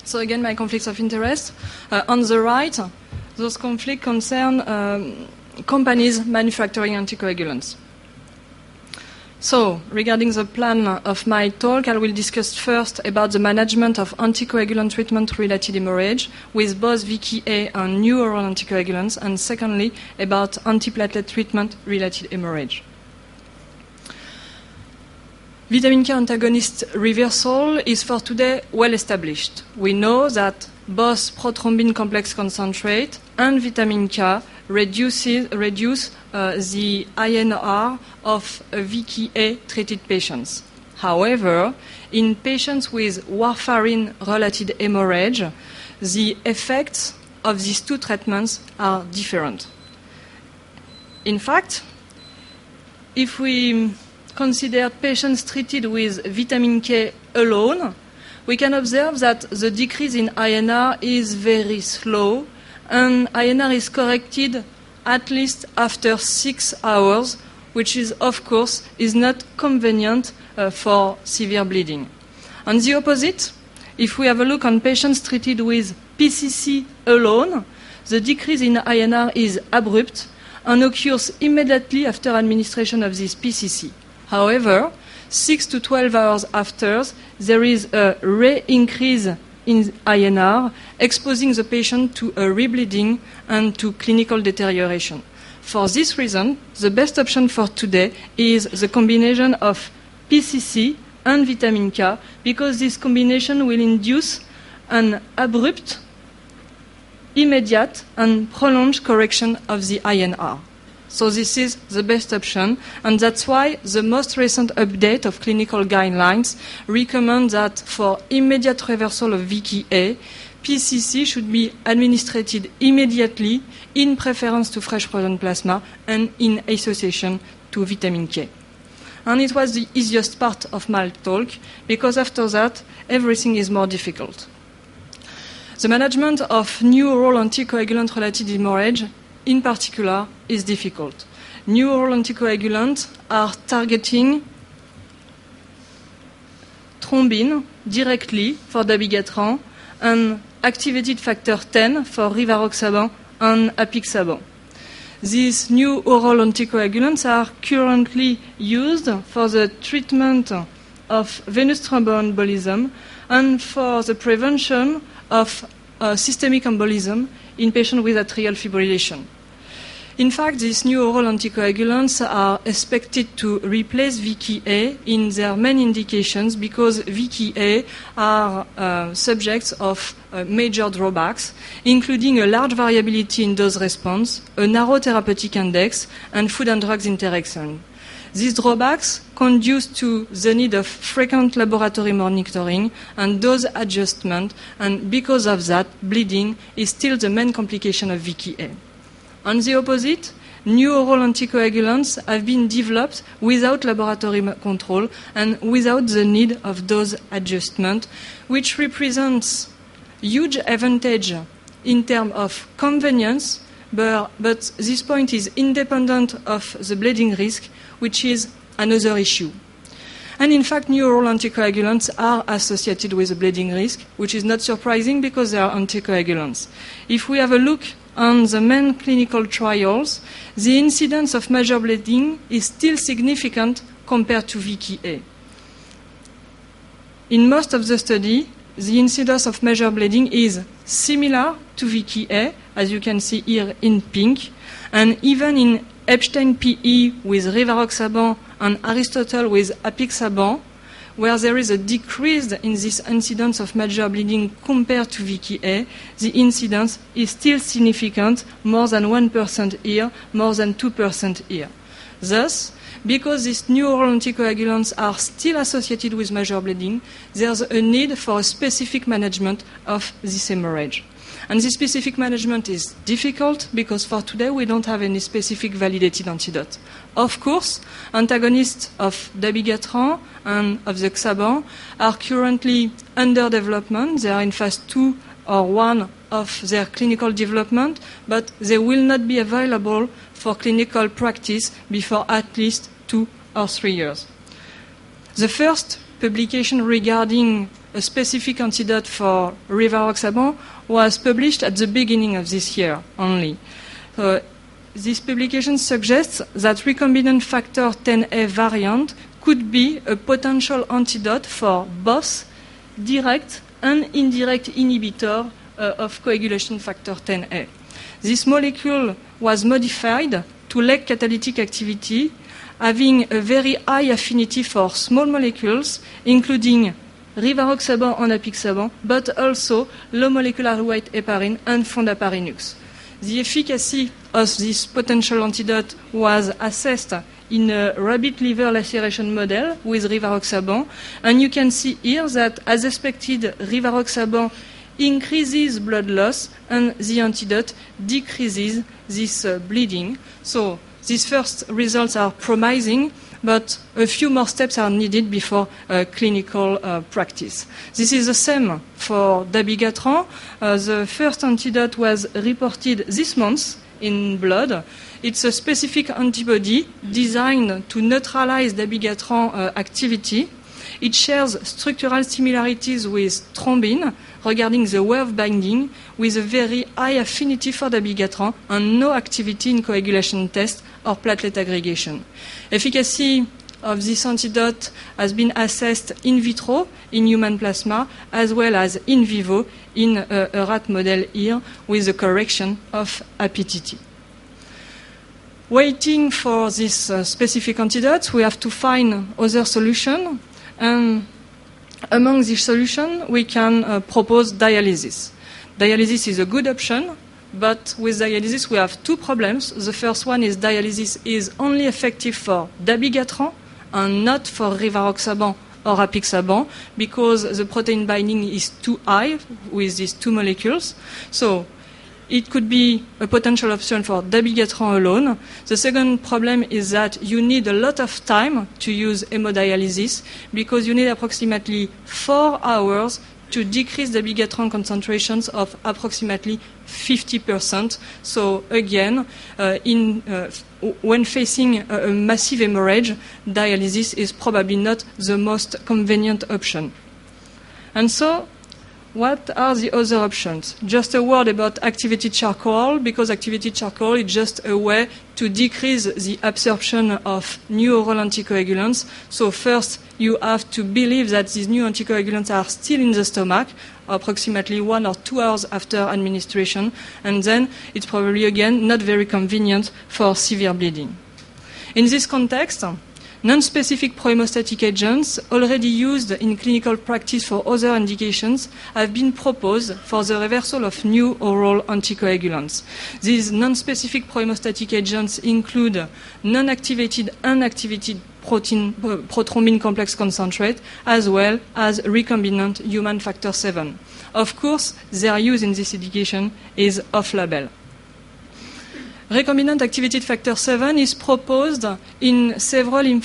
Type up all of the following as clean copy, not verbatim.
So again, my conflicts of interest. On the right, those conflicts concern companies manufacturing anticoagulants. So, regarding the plan of my talk, I will discuss first about the management of anticoagulant treatment-related hemorrhage with both VKA and new oral anticoagulants, and secondly, about antiplatelet treatment-related hemorrhage. Vitamin K antagonist reversal is for today well established. We know that both prothrombin complex concentrate and vitamin K reduce the INR of VKA-treated patients. However, in patients with warfarin-related hemorrhage, the effects of these two treatments are different. In fact, if we consider patients treated with vitamin K alone, we can observe that the decrease in INR is very slow, and INR is corrected at least after 6 hours, which is, of course, is not convenient for severe bleeding. On the opposite, if we have a look on patients treated with PCC alone, the decrease in INR is abrupt and occurs immediately after administration of this PCC. However, 6 to 12 hours after, there is a re-increase in INR, exposing the patient to a rebleeding and to clinical deterioration. For this reason, the best option for today is the combination of PCC and vitamin K, because this combination will induce an abrupt, immediate, and prolonged correction of the INR. So this is the best option, and that's why the most recent update of clinical guidelines recommend that for immediate reversal of VKA, PCC should be administered immediately, in preference to fresh frozen plasma and in association to vitamin K. And it was the easiest part of my talk, because after that, everything is more difficult. The management of new oral anticoagulant-related hemorrhage, in particular, is difficult. New oral anticoagulants are targeting thrombin directly for dabigatran and activated factor 10 for rivaroxaban and apixaban. These new oral anticoagulants are currently used for the treatment of venous thromboembolism and for the prevention of systemic embolism in patients with atrial fibrillation. In fact, these new oral anticoagulants are expected to replace VKA in their main indications, because VKA are subjects of major drawbacks, including a large variability in dose response, a narrow therapeutic index, and food and drugs interaction. These drawbacks conduce to the need of frequent laboratory monitoring and dose adjustment, and because of that, bleeding is still the main complication of VKA. On the opposite, new oral anticoagulants have been developed without laboratory control and without the need of dose adjustment, which represents huge advantage in terms of convenience, but this point is independent of the bleeding risk, which is another issue. And in fact, new oral anticoagulants are associated with a bleeding risk, which is not surprising because they are anticoagulants. If we have a look on the main clinical trials, the incidence of major bleeding is still significant compared to VKA. In most of the study, the incidence of major bleeding is similar to VKA, as you can see here in pink, and even in Epstein PE with rivaroxaban and Aristotle with apixaban, where there is a decrease in this incidence of major bleeding compared to VKA, the incidence is still significant, more than 1% here, more than 2% here. Thus, because these new oral anticoagulants are still associated with major bleeding, there's a need for a specific management of this hemorrhage. And this specific management is difficult because for today we don't have any specific validated antidote. Of course, antagonists of dabigatran and of the xaban are currently under development. They are in phase 2 or 1 of their clinical development, but they will not be available for clinical practice before at least 2 or 3 years. The first publication regarding a specific antidote for rivaroxaban was published at the beginning of this year only. This publication suggests that recombinant factor 10A variant could be a potential antidote for both direct and indirect inhibitor of coagulation factor 10A. This molecule was modified to lack catalytic activity, having a very high affinity for small molecules, including rivaroxaban and apixaban, but also low molecular weight heparin and fondaparinux. The efficacy of this potential antidote was assessed in a rabbit liver laceration model with rivaroxaban, and you can see here that, as expected, rivaroxaban increases blood loss and the antidote decreases this bleeding. So these first results are promising, but a few more steps are needed before clinical practice. This is the same for dabigatran. The first antidote was reported this month in blood. It's a specific antibody designed to neutralize dabigatran activity. It shares structural similarities with thrombin regarding the way of binding, with a very high affinity for dabigatran and no activity in coagulation test or platelet aggregation. Efficacy of this antidote has been assessed in vitro in human plasma as well as in vivo in a rat model here with the correction of APTT. Waiting for this specific antidote, we have to find other solutions. And among these solutions, we can propose dialysis. Dialysis is a good option, but with dialysis we have two problems. The first one is dialysis is only effective for dabigatran and not for rivaroxaban or apixaban because the protein binding is too high with these two molecules. So it could be a potential option for dabigatran alone. The second problem is that you need a lot of time to use hemodialysis because you need approximately 4 hours to decrease dabigatran concentrations of approximately 50%. So again, when facing a massive hemorrhage, dialysis is probably not the most convenient option. And so, what are the other options? Just a word about activated charcoal, because activated charcoal is just a way to decrease the absorption of new oral anticoagulants. So first, you have to believe that these new anticoagulants are still in the stomach, approximately 1 or 2 hours after administration, and then it's probably, again, not very convenient for severe bleeding. In this context, non-specific prohemostatic agents already used in clinical practice for other indications have been proposed for the reversal of new oral anticoagulants. These non-specific prohemostatic agents include non-activated and activated prothrombin complex concentrate, as well as recombinant human factor 7. Of course, their use in this indication is off-label. Recombinant activated factor 7 is proposed in several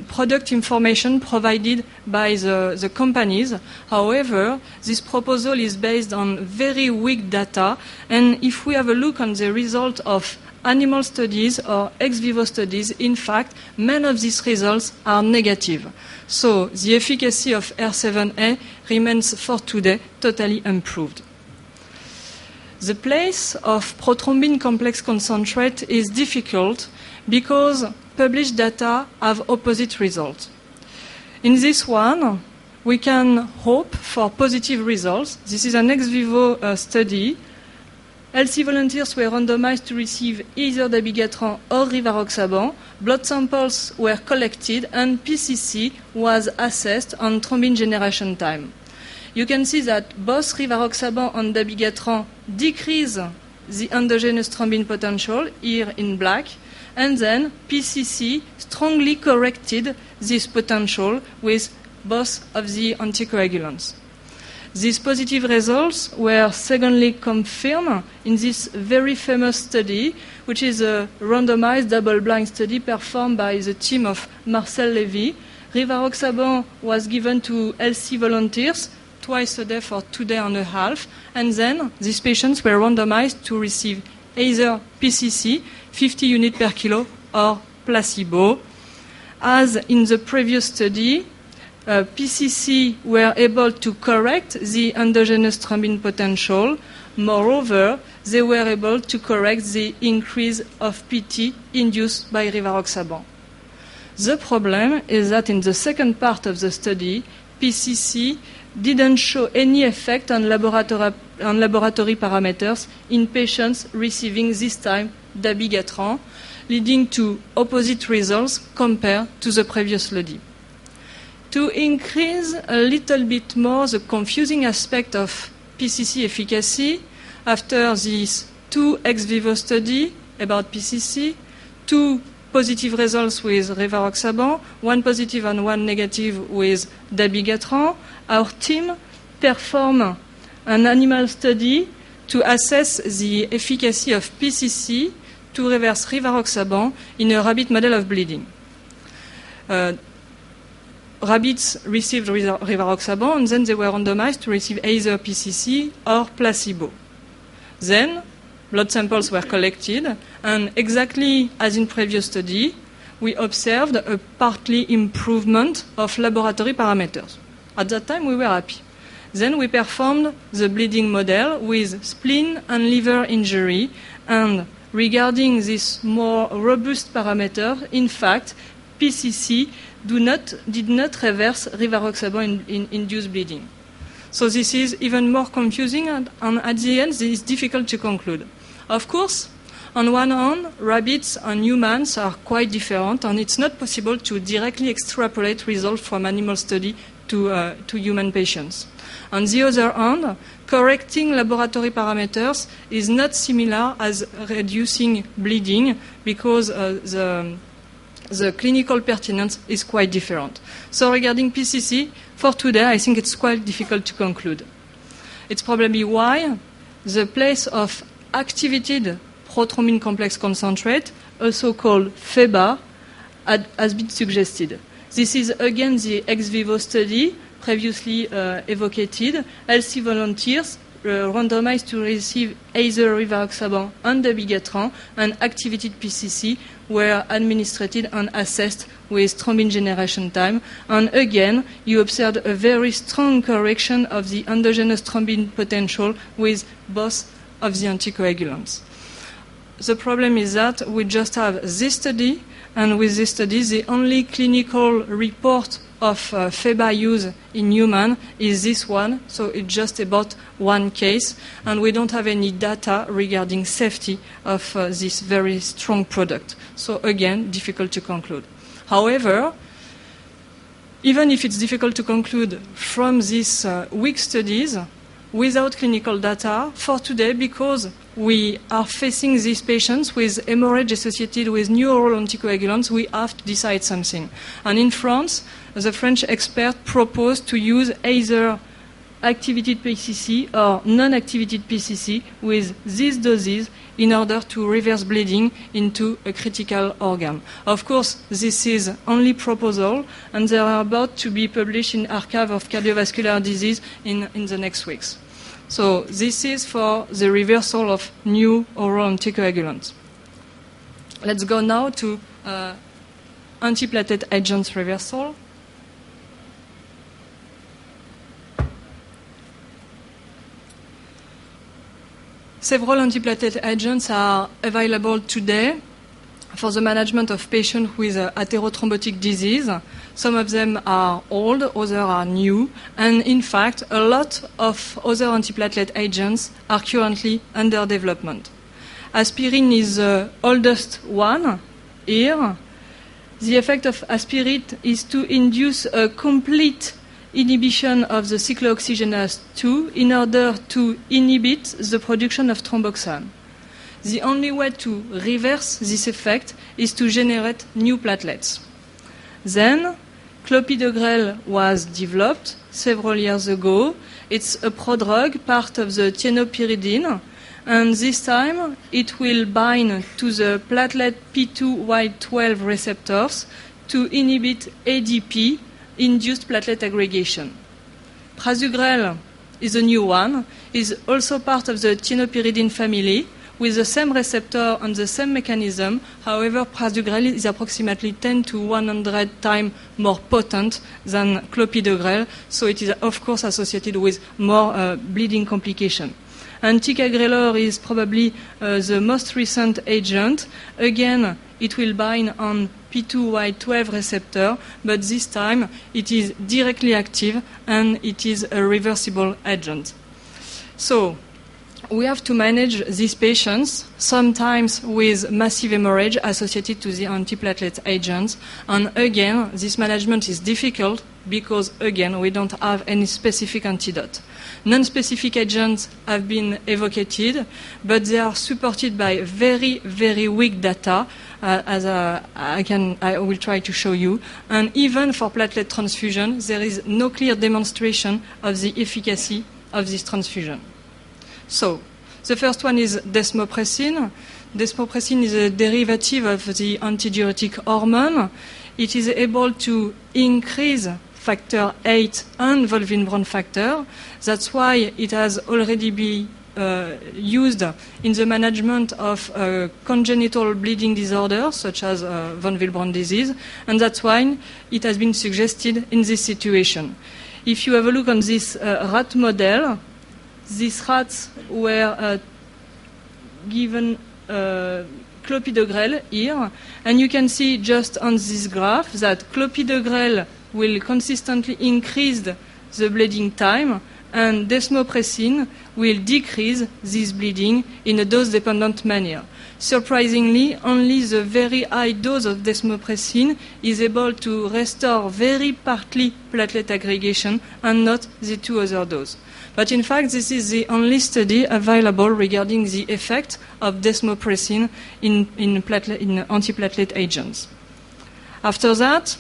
product information provided by the companies. However, this proposal is based on very weak data, and if we have a look on the result of animal studies or ex vivo studies, in fact, many of these results are negative. So the efficacy of R7A remains for today totally unproved. The place of prothrombin complex concentrate is difficult because published data have opposite results. In this one, we can hope for positive results. This is an ex vivo study. Healthy volunteers were randomized to receive either dabigatran or rivaroxaban. Blood samples were collected and PCC was assessed on thrombin generation time. You can see that both rivaroxaban and dabigatran decrease the endogenous thrombin potential, here in black, and then PCC strongly corrected this potential with both of the anticoagulants. These positive results were secondly confirmed in this very famous study, which is a randomized double-blind study performed by the team of Marcel Levy. Rivaroxaban was given to healthy volunteers twice a day for 2 days and a half, and then these patients were randomized to receive either PCC, 50 units per kilo, or placebo. As in the previous study, PCC were able to correct the endogenous thrombin potential. Moreover, they were able to correct the increase of PT induced by rivaroxaban. The problem is that in the second part of the study, PCC didn't show any effect on laboratory parameters in patients receiving this time dabigatran, leading to opposite results compared to the previous study. To increase a little bit more the confusing aspect of PCC efficacy, after these 2 ex vivo studies about PCC, 2 positive results with rivaroxaban, 1 positive and 1 negative with dabigatran, our team performed an animal study to assess the efficacy of PCC to reverse rivaroxaban in a rabbit model of bleeding. Rabbits received rivaroxaban and then they were randomized to receive either PCC or placebo. Then blood samples were collected, and exactly as in previous study, we observed a partly improvement of laboratory parameters. At that time, we were happy. Then we performed the bleeding model with spleen and liver injury, and regarding this more robust parameter, in fact, PCC did not reverse rivaroxaban-induced bleeding. So this is even more confusing, and at the end, it is difficult to conclude. Of course, on one hand, rabbits and humans are quite different, and it's not possible to directly extrapolate results from animal study to human patients. On the other hand, correcting laboratory parameters is not similar as reducing bleeding because the clinical pertinence is quite different. So regarding PCC, for today, I think it's quite difficult to conclude. It's probably why the place of activated prothrombin complex concentrate, also called FEBA, has been suggested. This is again the ex vivo study previously evocated. Healthy volunteers randomized to receive either rivaroxaban and dabigatran, and activated PCC were administered and assessed with thrombin generation time. And again, you observed a very strong correction of the endogenous thrombin potential with both of the anticoagulants. The problem is that we just have this study, and with this study, the only clinical report of FEBA use in human is this one, so it's just about one case, and we don't have any data regarding safety of this very strong product. So again, difficult to conclude. However, even if it's difficult to conclude from these weak studies, without clinical data for today, because we are facing these patients with hemorrhage associated with new oral anticoagulants, we have to decide something. And in France, the French expert proposed to use either activated PCC or non-activated PCC with these doses in order to reverse bleeding into a critical organ. Of course, this is only proposal, and they are about to be published in Archive of Cardiovascular Disease in the next weeks. So this is for the reversal of new oral anticoagulants. Let's go now to antiplatelet agents reversal. Several antiplatelet agents are available today for the management of patients with atherothrombotic disease. Some of them are old, others are new, and in fact, a lot of other antiplatelet agents are currently under development. Aspirin is the oldest one here. The effect of aspirin is to induce a complete inhibition of the cyclooxygenase 2 in order to inhibit the production of thromboxane. The only way to reverse this effect is to generate new platelets. Then, clopidogrel was developed several years ago. It's a prodrug, part of the thienopyridine, and this time it will bind to the platelet P2Y12 receptors to inhibit ADP, induced platelet aggregation. Prasugrel is a new one, is also part of the thienopyridine family, with the same receptor and the same mechanism. However, prasugrel is approximately 10 to 100 times more potent than clopidogrel, so it is of course associated with more bleeding complication. And ticagrelor is probably the most recent agent. Again, it will bind on P2Y12 receptor, but this time it is directly active and it is a reversible agent. So we have to manage these patients, sometimes with massive hemorrhage associated to the antiplatelet agents. And again, this management is difficult because, again, we don't have any specific antidote. Non-specific agents have been evocated, but they are supported by very, very weak data, as I will try to show you. And even for platelet transfusion, there is no clear demonstration of the efficacy of this transfusion. So, the first one is desmopressin. Desmopressin is a derivative of the antidiuretic hormone. It is able to increase factor 8 and Wolfram factor. That's why it has already been used in the management of congenital bleeding disorders such as von Willebrand disease, and that's why it has been suggested in this situation. If you have a look on this rat model, these rats were given clopidogrel here, and you can see just on this graph that clopidogrel will consistently increase the bleeding time, and desmopressin will decrease this bleeding in a dose-dependent manner. Surprisingly, only the very high dose of desmopressin is able to restore very partly platelet aggregation and not the two other doses. But in fact, this is the only study available regarding the effect of desmopressin in antiplatelet agents. After that,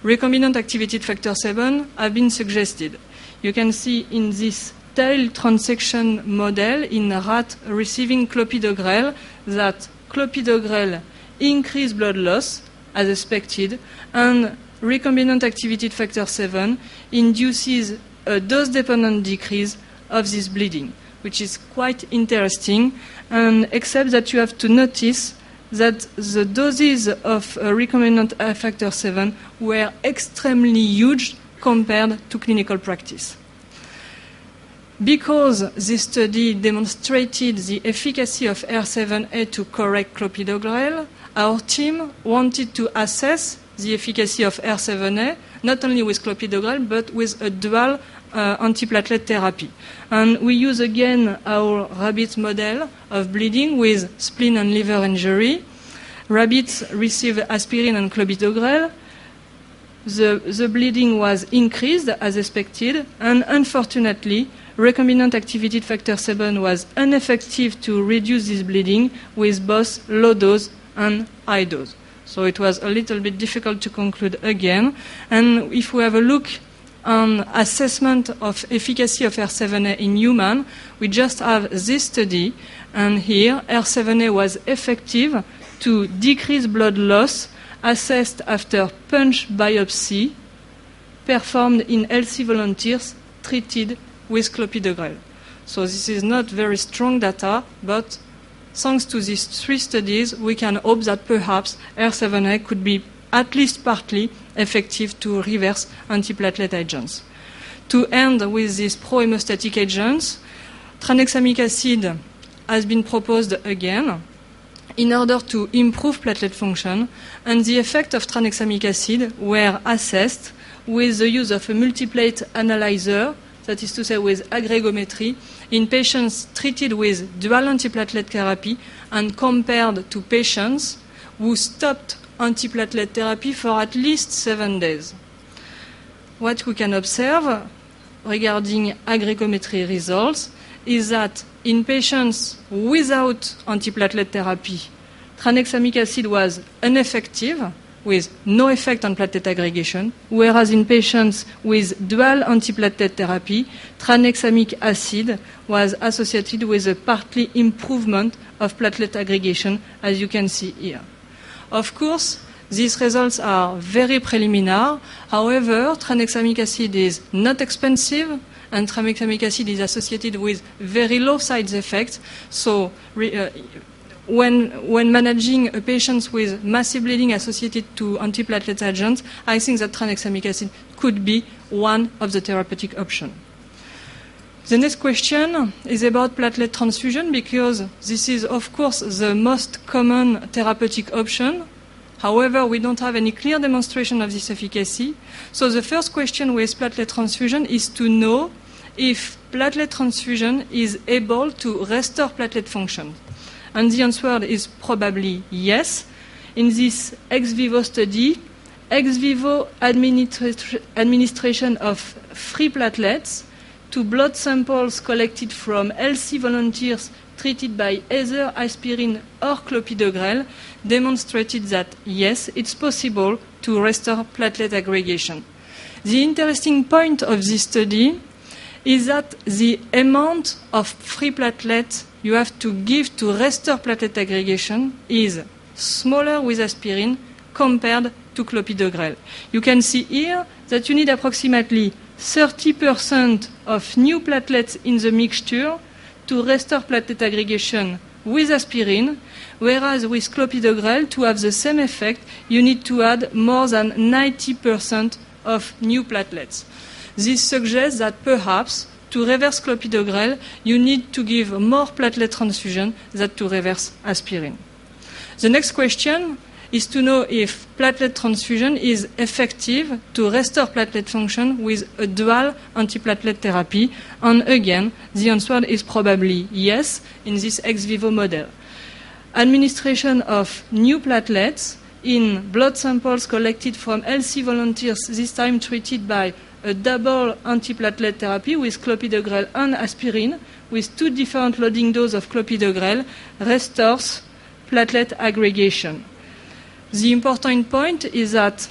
recombinant activated factor 7 have been suggested. You can see in this tail transection model in rat receiving clopidogrel that clopidogrel increased blood loss as expected, and recombinant activated factor 7 induces a dose-dependent decrease of this bleeding, which is quite interesting, and except that you have to notice that the doses of recombinant factor 7 were extremely huge compared to clinical practice. Because this study demonstrated the efficacy of R7A to correct clopidogrel, our team wanted to assess the efficacy of R7A, not only with clopidogrel, but with a dual antiplatelet therapy. And we use again our rabbit model of bleeding with spleen and liver injury. Rabbits received aspirin and clopidogrel. The bleeding was increased as expected, and unfortunately, recombinant activated factor 7 was ineffective to reduce this bleeding with both low dose and high dose. So it was a little bit difficult to conclude again. And if we have a look on assessment of efficacy of R7A in human, we just have this study, and here R7A was effective to decrease blood loss assessed after punch biopsy performed in healthy volunteers treated with clopidogrel. So this is not very strong data, but thanks to these three studies, we can hope that perhaps R7A could be at least partly effective to reverse antiplatelet agents. To end with these pro-hemostatic agents, tranexamic acid has been proposed again in order to improve platelet function, and the effect of tranexamic acid were assessed with the use of a multiplate analyzer, that is to say with aggregometry, in patients treated with dual antiplatelet therapy and compared to patients who stopped antiplatelet therapy for at least 7 days. What we can observe regarding aggregometry results is that in patients without antiplatelet therapy, tranexamic acid was ineffective with no effect on platelet aggregation, whereas in patients with dual antiplatelet therapy, tranexamic acid was associated with a partly improvement of platelet aggregation, as you can see here. Of course, these results are very preliminary. However, tranexamic acid is not expensive, and tranexamic acid is associated with very low side effects. So when managing a patient with massive bleeding associated to antiplatelet agents, I think that tranexamic acid could be one of the therapeutic options. The next question is about platelet transfusion, because this is, of course, the most common therapeutic option. However, we don't have any clear demonstration of this efficacy. So the first question with platelet transfusion is to know if platelet transfusion is able to restore platelet function. And the answer is probably yes. In this ex vivo study, ex vivo administration of free platelets to blood samples collected from healthy volunteers treated by either aspirin or clopidogrel demonstrated that, yes, it's possible to restore platelet aggregation. The interesting point of this study is that the amount of free platelets you have to give to restore platelet aggregation is smaller with aspirin compared to clopidogrel. You can see here that you need approximately 30% of new platelets in the mixture to restore platelet aggregation with aspirin, whereas with clopidogrel, to have the same effect, you need to add more than 90% of new platelets. This suggests that perhaps to reverse clopidogrel, you need to give more platelet transfusion than to reverse aspirin. The next question is to know if platelet transfusion is effective to restore platelet function with a dual antiplatelet therapy. And again, the answer is probably yes in this ex vivo model. Administration of new platelets in blood samples collected from healthy volunteers, this time treated by a double antiplatelet therapy with clopidogrel and aspirin, with two different loading doses of clopidogrel, restores platelet aggregation. The important point is that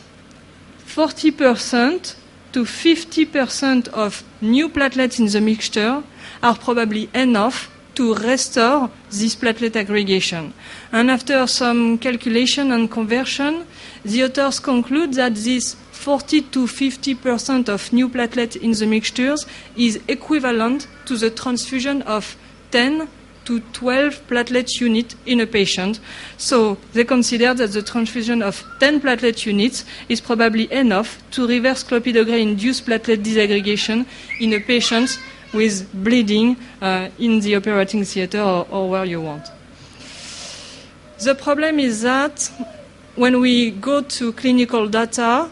40% to 50% of new platelets in the mixture are probably enough to restore this platelet aggregation. And after some calculation and conversion, the authors conclude that this 40 to 50% of new platelets in the mixtures is equivalent to the transfusion of 10 to 12 platelet units in a patient. So they consider that the transfusion of 10 platelet units is probably enough to reverse clopidogrel-induced platelet disaggregation in a patient with bleeding in the operating theater or where you want. The problem is that when we go to clinical data,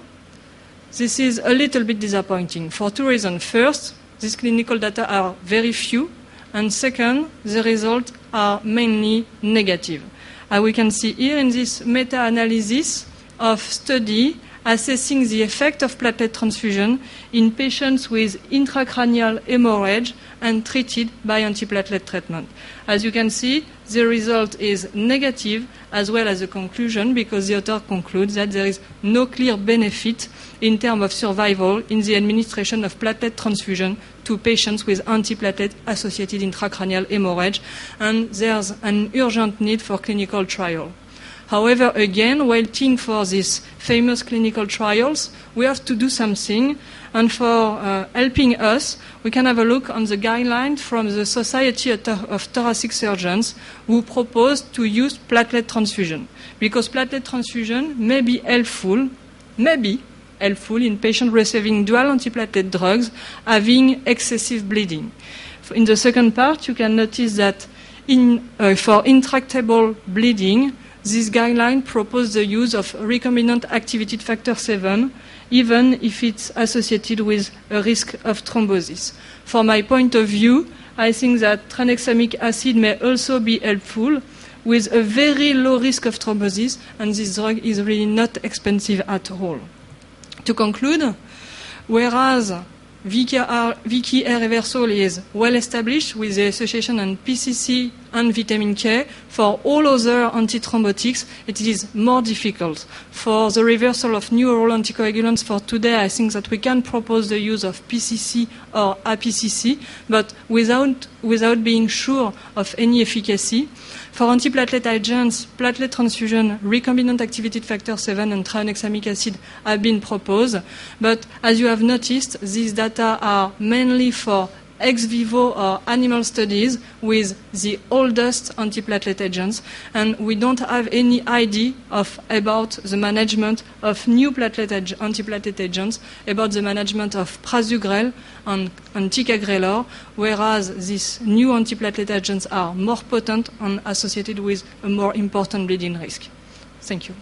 this is a little bit disappointing for two reasons. First, these clinical data are very few. And second, the results are mainly negative. We can see here in this meta-analysis of study assessing the effect of platelet transfusion in patients with intracranial hemorrhage and treated by antiplatelet treatment. As you can see, the result is negative as well as the conclusion, because the author concludes that there is no clear benefit in terms of survival in the administration of platelet transfusion to patients with antiplatelet-associated intracranial hemorrhage, and there's an urgent need for clinical trial. However, again, waiting for these famous clinical trials, we have to do something. And for helping us, we can have a look on the guideline from the Society of Thoracic Surgeons, who propose to use platelet transfusion, because platelet transfusion may be helpful in patients receiving dual antiplatelet drugs having excessive bleeding. In the second part, you can notice that for intractable bleeding, this guideline proposes the use of recombinant activated factor 7, even if it's associated with a risk of thrombosis. From my point of view, I think that tranexamic acid may also be helpful with a very low risk of thrombosis, and this drug is really not expensive at all. To conclude, whereas VKR reversal is well established with the association and PCC and vitamin K. For all other antithrombotics, it is more difficult. For the reversal of new oral anticoagulants for today, I think that we can propose the use of PCC or APCC, but without being sure of any efficacy. For antiplatelet agents, platelet transfusion, recombinant activated factor 7 and tranexamic acid have been proposed, but as you have noticed, these data are mainly for ex vivo or animal studies with the oldest antiplatelet agents, and we don't have any idea about the management of new antiplatelet agents, about the management of prasugrel and ticagrelor, whereas these new antiplatelet agents are more potent and associated with a more important bleeding risk. Thank you.